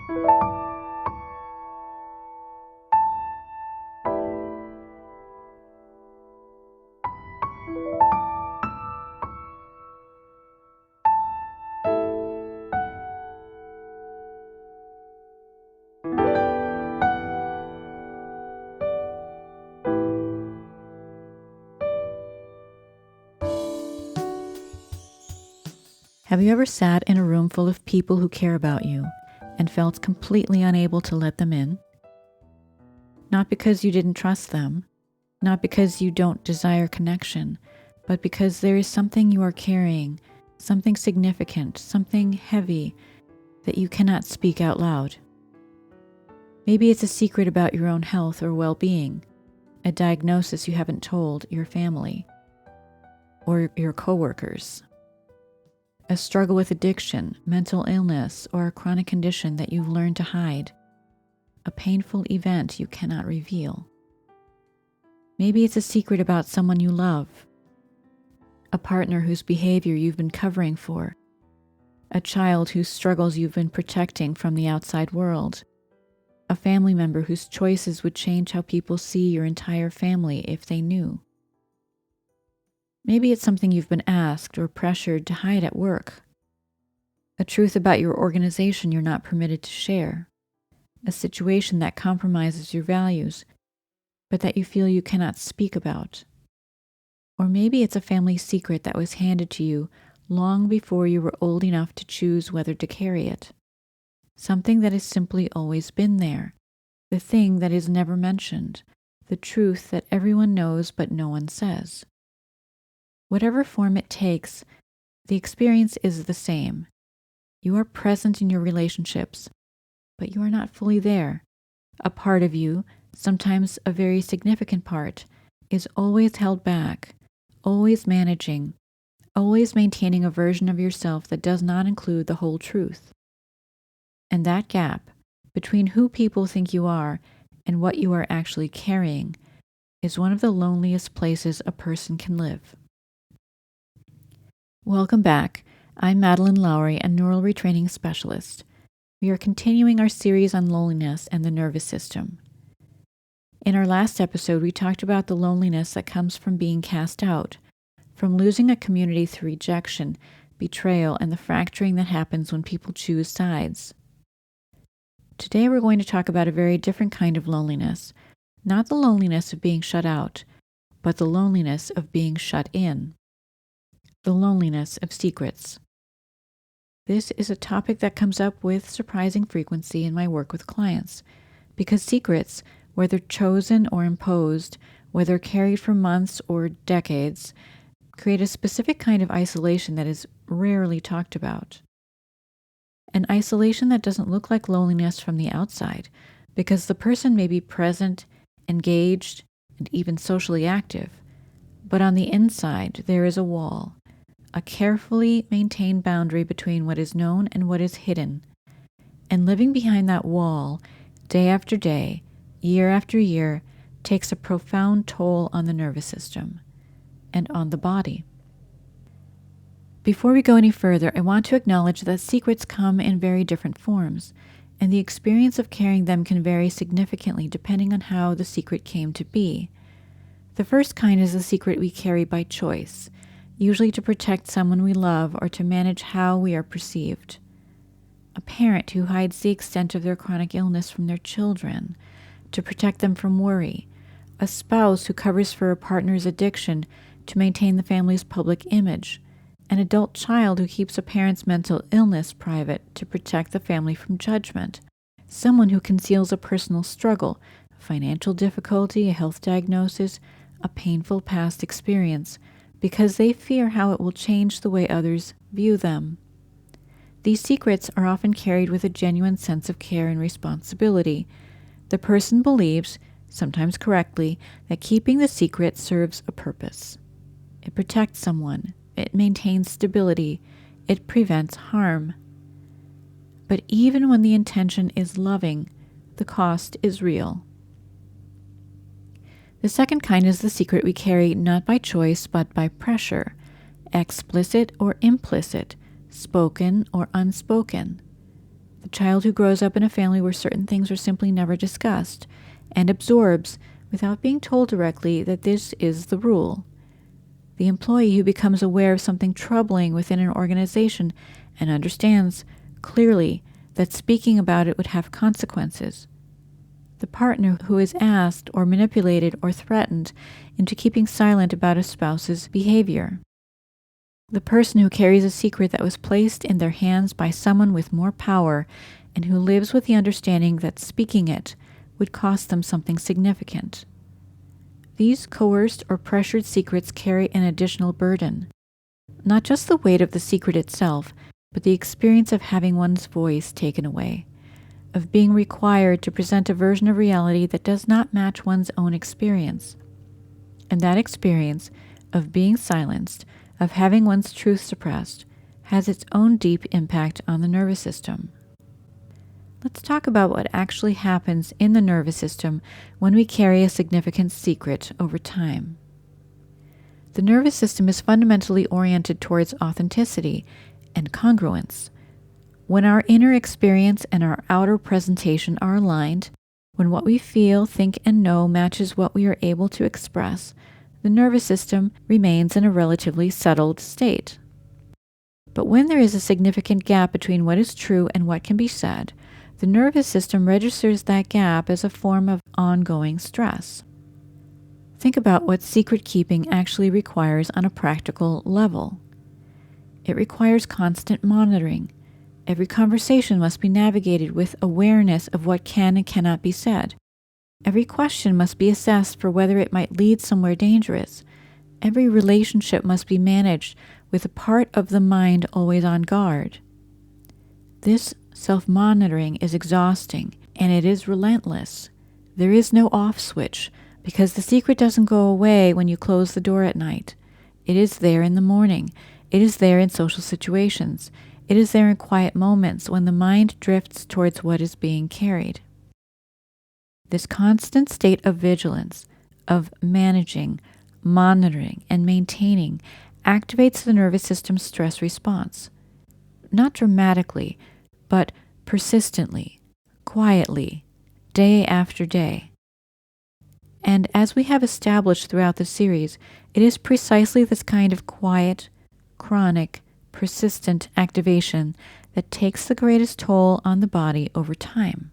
Have you ever sat in a room full of people who care about you and felt completely unable to let them in? Not because you didn't trust them, not because you don't desire connection, but because there is something you are carrying, something significant, something heavy that you cannot speak out loud. Maybe it's a secret about your own health or well-being, a diagnosis you haven't told your family or your coworkers. A struggle with addiction, mental illness, or a chronic condition that you've learned to hide. A painful event you cannot reveal. Maybe it's a secret about someone you love. A partner whose behavior you've been covering for. A child whose struggles you've been protecting from the outside world. A family member whose choices would change how people see your entire family if they knew. Maybe it's something you've been asked or pressured to hide at work. A truth about your organization you're not permitted to share. A situation that compromises your values, but that you feel you cannot speak about. Or maybe it's a family secret that was handed to you long before you were old enough to choose whether to carry it. Something that has simply always been there. The thing that is never mentioned. The truth that everyone knows but no one says. Whatever form it takes, the experience is the same. You are present in your relationships, but you are not fully there. A part of you, sometimes a very significant part, is always held back, always managing, always maintaining a version of yourself that does not include the whole truth. And that gap between who people think you are and what you are actually carrying is one of the loneliest places a person can live. Welcome back. I'm Madeleine Lowry, a neural retraining specialist. We are continuing our series on loneliness and the nervous system. In our last episode, we talked about the loneliness that comes from being cast out, from losing a community through rejection, betrayal, and the fracturing that happens when people choose sides. Today, we're going to talk about a very different kind of loneliness, not the loneliness of being shut out, but the loneliness of being shut in. The loneliness of secrets. This is a topic that comes up with surprising frequency in my work with clients, because secrets, whether chosen or imposed, whether carried for months or decades, create a specific kind of isolation that is rarely talked about. An isolation that doesn't look like loneliness from the outside, because the person may be present, engaged, and even socially active, but on the inside there is a wall. A carefully maintained boundary between what is known and what is hidden. And living behind that wall, day after day, year after year, takes a profound toll on the nervous system and on the body. Before we go any further, I want to acknowledge that secrets come in very different forms, and the experience of carrying them can vary significantly depending on how the secret came to be. The first kind is the secret we carry by choice, usually to protect someone we love or to manage how we are perceived. A parent who hides the extent of their chronic illness from their children, to protect them from worry. A spouse who covers for a partner's addiction to maintain the family's public image. An adult child who keeps a parent's mental illness private to protect the family from judgment. Someone who conceals a personal struggle, a financial difficulty, a health diagnosis, a painful past experience, because they fear how it will change the way others view them. These secrets are often carried with a genuine sense of care and responsibility. The person believes, sometimes correctly, that keeping the secret serves a purpose. It protects someone, it maintains stability, it prevents harm. But even when the intention is loving, the cost is real. The second kind is the secret we carry not by choice but by pressure, explicit or implicit, spoken or unspoken. The child who grows up in a family where certain things are simply never discussed and absorbs without being told directly that this is the rule. The employee who becomes aware of something troubling within an organization and understands clearly that speaking about it would have consequences. The partner who is asked or manipulated or threatened into keeping silent about a spouse's behavior. The person who carries a secret that was placed in their hands by someone with more power and who lives with the understanding that speaking it would cost them something significant. These coerced or pressured secrets carry an additional burden. Not just the weight of the secret itself, but the experience of having one's voice taken away, of being required to present a version of reality that does not match one's own experience. And that experience of being silenced, of having one's truth suppressed, has its own deep impact on the nervous system. Let's talk about what actually happens in the nervous system when we carry a significant secret over time. The nervous system is fundamentally oriented towards authenticity and congruence. When our inner experience and our outer presentation are aligned, when what we feel, think, and know matches what we are able to express, the nervous system remains in a relatively settled state. But when there is a significant gap between what is true and what can be said, the nervous system registers that gap as a form of ongoing stress. Think about what secret keeping actually requires on a practical level. It requires constant monitoring. Every conversation must be navigated with awareness of what can and cannot be said. Every question must be assessed for whether it might lead somewhere dangerous. Every relationship must be managed with a part of the mind always on guard. This self-monitoring is exhausting, and it is relentless. There is no off switch, because the secret doesn't go away when you close the door at night. It is there in the morning. It is there in social situations. It is there in quiet moments when the mind drifts towards what is being carried. This constant state of vigilance, of managing, monitoring, and maintaining activates the nervous system's stress response. Not dramatically, but persistently, quietly, day after day. And as we have established throughout the series, it is precisely this kind of quiet, chronic, persistent activation that takes the greatest toll on the body over time.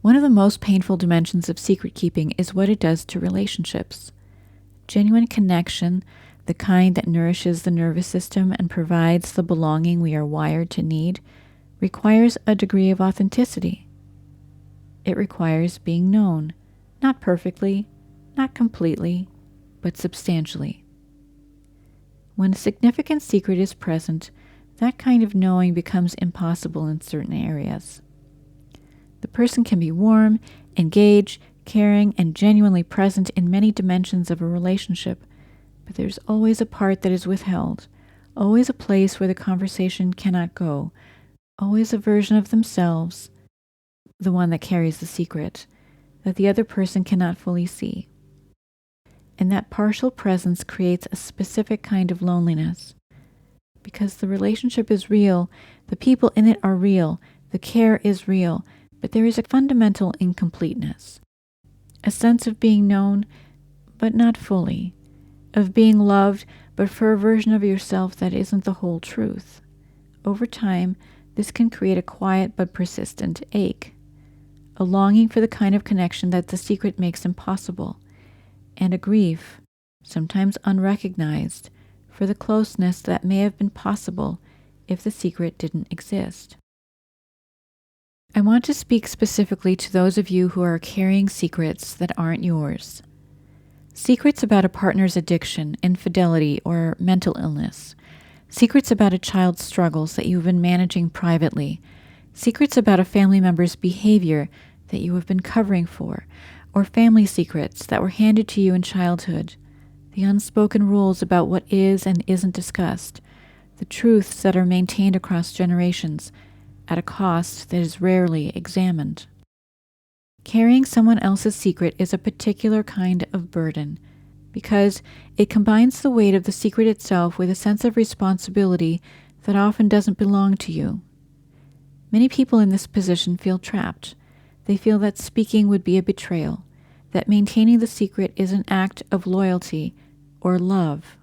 One of the most painful dimensions of secret keeping is what it does to relationships. Genuine connection, the kind that nourishes the nervous system and provides the belonging we are wired to need, requires a degree of authenticity. It requires being known, not perfectly, not completely, but substantially. When a significant secret is present, that kind of knowing becomes impossible in certain areas. The person can be warm, engaged, caring, and genuinely present in many dimensions of a relationship, but there's always a part that is withheld, always a place where the conversation cannot go, always a version of themselves, the one that carries the secret, that the other person cannot fully see. And that partial presence creates a specific kind of loneliness. Because the relationship is real, the people in it are real, the care is real, but there is a fundamental incompleteness. A sense of being known, but not fully. Of being loved, but for a version of yourself that isn't the whole truth. Over time, this can create a quiet but persistent ache. A longing for the kind of connection that the secret makes impossible. And a grief, sometimes unrecognized, for the closeness that may have been possible if the secret didn't exist. I want to speak specifically to those of you who are carrying secrets that aren't yours. Secrets about a partner's addiction, infidelity, or mental illness. Secrets about a child's struggles that you've been managing privately. Secrets about a family member's behavior that you have been covering for, or family secrets that were handed to you in childhood. The unspoken rules about what is and isn't discussed. The truths that are maintained across generations, at a cost that is rarely examined. Carrying someone else's secret is a particular kind of burden, because it combines the weight of the secret itself with a sense of responsibility that often doesn't belong to you. Many people in this position feel trapped. They feel that speaking would be a betrayal, that maintaining the secret is an act of loyalty or love,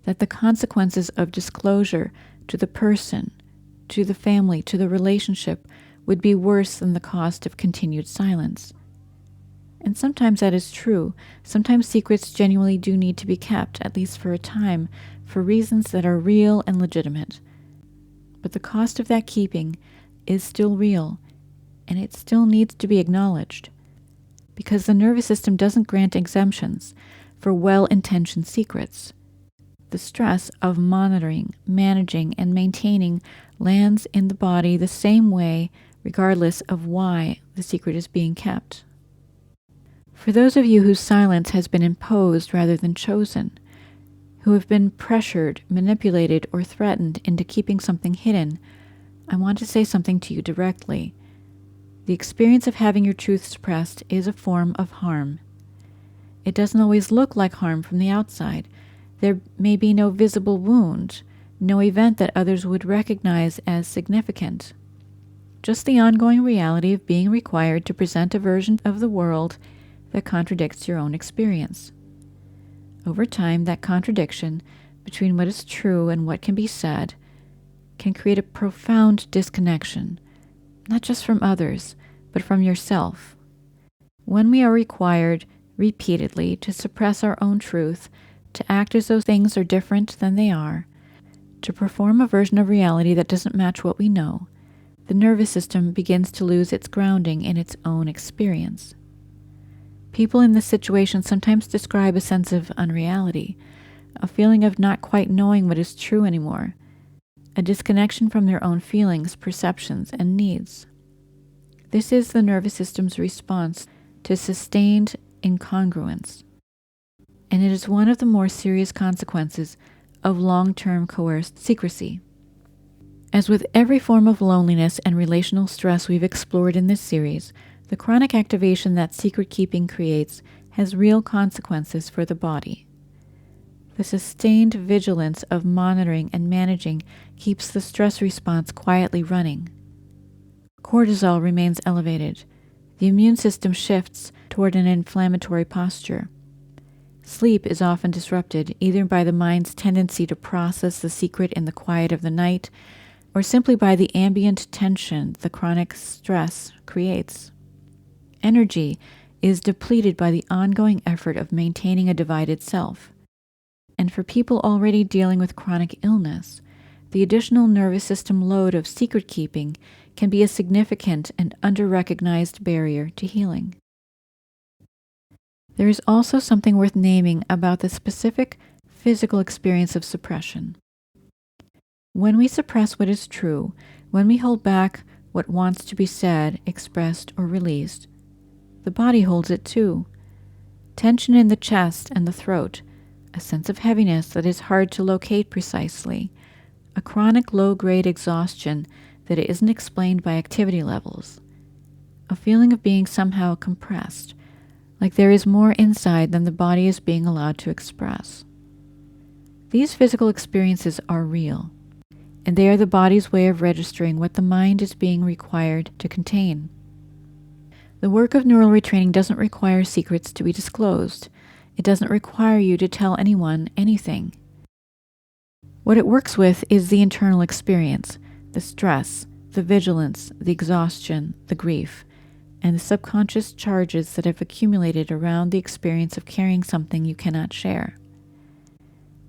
that the consequences of disclosure to the person, to the family, to the relationship would be worse than the cost of continued silence. And sometimes that is true. Sometimes secrets genuinely do need to be kept, at least for a time, for reasons that are real and legitimate. But the cost of that keeping is still real, and it still needs to be acknowledged, because the nervous system doesn't grant exemptions for well-intentioned secrets. The stress of monitoring, managing, and maintaining lands in the body the same way, regardless of why the secret is being kept. For those of you whose silence has been imposed rather than chosen, who have been pressured, manipulated, or threatened into keeping something hidden, I want to say something to you directly. The experience of having your truth suppressed is a form of harm. It doesn't always look like harm from the outside. There may be no visible wound, no event that others would recognize as significant. Just the ongoing reality of being required to present a version of the world that contradicts your own experience. Over time, that contradiction between what is true and what can be said can create a profound disconnection, not just from others, but from yourself. When we are required repeatedly to suppress our own truth, to act as though things are different than they are, to perform a version of reality that doesn't match what we know, the nervous system begins to lose its grounding in its own experience. People in this situation sometimes describe a sense of unreality, a feeling of not quite knowing what is true anymore, a disconnection from their own feelings, perceptions, and needs. This is the nervous system's response to sustained incongruence, and it is one of the more serious consequences of long-term coerced secrecy. As with every form of loneliness and relational stress we've explored in this series, the chronic activation that secret-keeping creates has real consequences for the body. The sustained vigilance of monitoring and managing keeps the stress response quietly running. Cortisol remains elevated. The immune system shifts toward an inflammatory posture. Sleep is often disrupted, either by the mind's tendency to process the secret in the quiet of the night, or simply by the ambient tension the chronic stress creates. Energy is depleted by the ongoing effort of maintaining a divided self. And for people already dealing with chronic illness, the additional nervous system load of secret keeping can be a significant and under-recognized barrier to healing. There is also something worth naming about the specific physical experience of suppression. When we suppress what is true, when we hold back what wants to be said, expressed, or released, the body holds it too. Tension in the chest and the throat, a sense of heaviness that is hard to locate precisely, a chronic low-grade exhaustion that isn't explained by activity levels, a feeling of being somehow compressed, like there is more inside than the body is being allowed to express. These physical experiences are real, and they are the body's way of registering what the mind is being required to contain. The work of neural retraining doesn't require secrets to be disclosed. It doesn't require you to tell anyone anything. What it works with is the internal experience, the stress, the vigilance, the exhaustion, the grief, and the subconscious charges that have accumulated around the experience of carrying something you cannot share.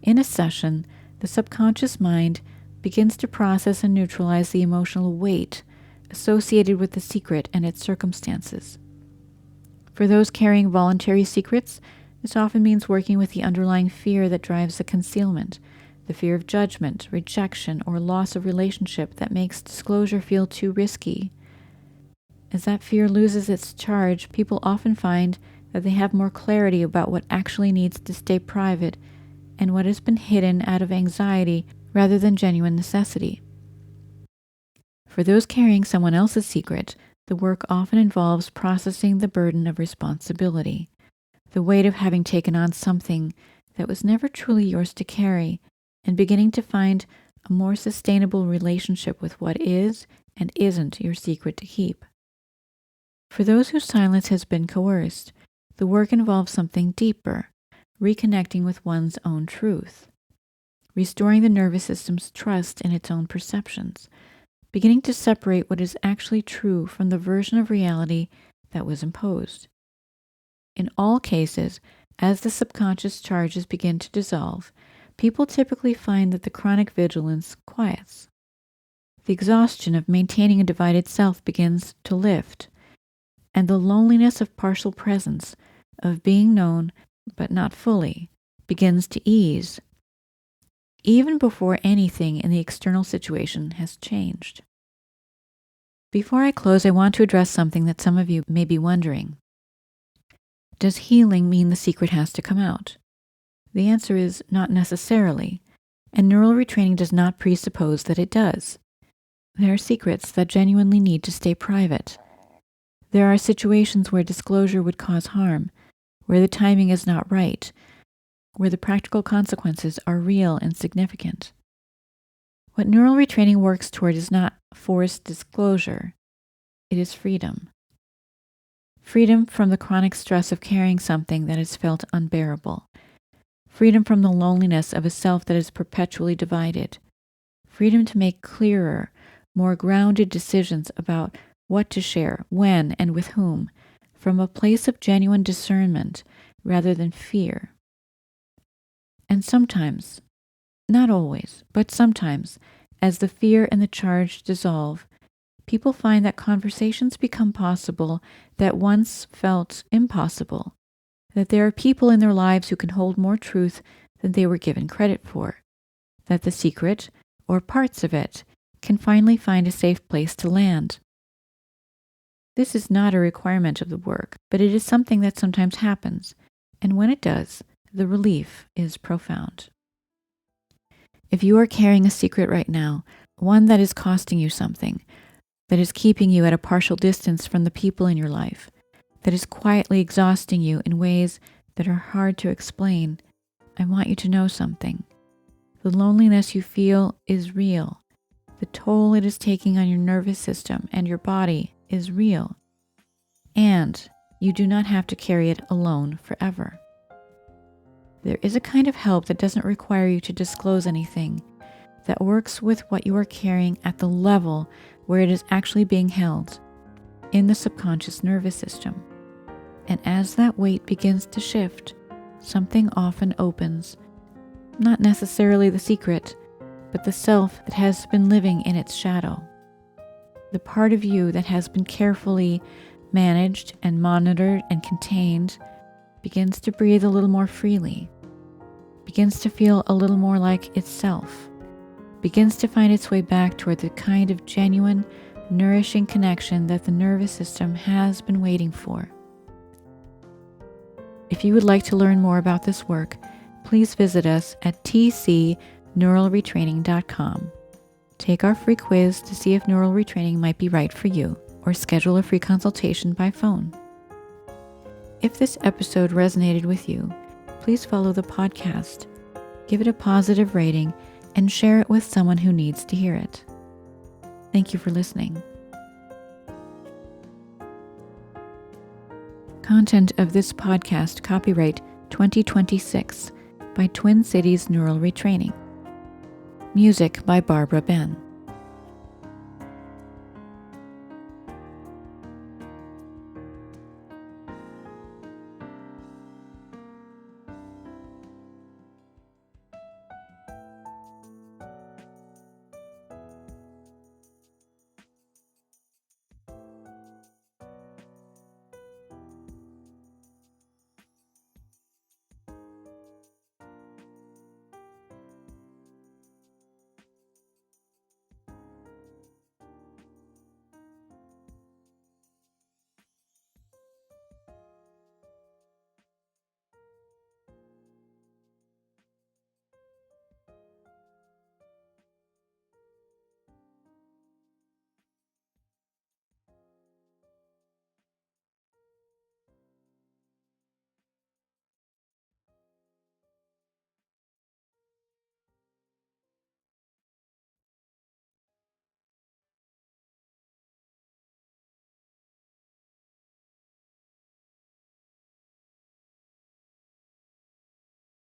In a session, the subconscious mind begins to process and neutralize the emotional weight associated with the secret and its circumstances. For those carrying voluntary secrets, this often means working with the underlying fear that drives the concealment, the fear of judgment, rejection, or loss of relationship that makes disclosure feel too risky. As that fear loses its charge, people often find that they have more clarity about what actually needs to stay private and what has been hidden out of anxiety rather than genuine necessity. For those carrying someone else's secret, the work often involves processing the burden of responsibility, the weight of having taken on something that was never truly yours to carry, and beginning to find a more sustainable relationship with what is and isn't your secret to keep. For those whose silence has been coerced, the work involves something deeper, reconnecting with one's own truth, restoring the nervous system's trust in its own perceptions, beginning to separate what is actually true from the version of reality that was imposed. In all cases, as the subconscious charges begin to dissolve, people typically find that the chronic vigilance quiets. The exhaustion of maintaining a divided self begins to lift, and the loneliness of partial presence, of being known but not fully, begins to ease, even before anything in the external situation has changed. Before I close, I want to address something that some of you may be wondering. Does healing mean the secret has to come out? The answer is not necessarily, and neural retraining does not presuppose that it does. There are secrets that genuinely need to stay private. There are situations where disclosure would cause harm, where the timing is not right, where the practical consequences are real and significant. What neural retraining works toward is not forced disclosure. It is freedom. Freedom from the chronic stress of carrying something that is felt unbearable. Freedom from the loneliness of a self that is perpetually divided. Freedom to make clearer, more grounded decisions about what to share, when, and with whom, from a place of genuine discernment rather than fear. And sometimes, not always, but sometimes, as the fear and the charge dissolve, people find that conversations become possible that once felt impossible, that there are people in their lives who can hold more truth than they were given credit for, that the secret, or parts of it, can finally find a safe place to land. This is not a requirement of the work, but it is something that sometimes happens, and when it does, the relief is profound. If you are carrying a secret right now, one that is costing you something, that is keeping you at a partial distance from the people in your life, that is quietly exhausting you in ways that are hard to explain, I want you to know something. The loneliness you feel is real. The toll it is taking on your nervous system and your body is real. And you do not have to carry it alone forever. There is a kind of help that doesn't require you to disclose anything, that works with what you are carrying at the level where it is actually being held, in the subconscious nervous system. And as that weight begins to shift, something often opens, not necessarily the secret, but the self that has been living in its shadow. The part of you that has been carefully managed and monitored and contained begins to breathe a little more freely, begins to feel a little more like itself, begins to find its way back toward the kind of genuine, nourishing connection that the nervous system has been waiting for. If you would like to learn more about this work, please visit us at tcneuralretraining.com. Take our free quiz to see if neural retraining might be right for you, or schedule a free consultation by phone. If this episode resonated with you, please follow the podcast, give it a positive rating, and share it with someone who needs to hear it. Thank you for listening. Content of this podcast copyright 2026 by Twin Cities Neural Retraining. Music by Barbara Ben.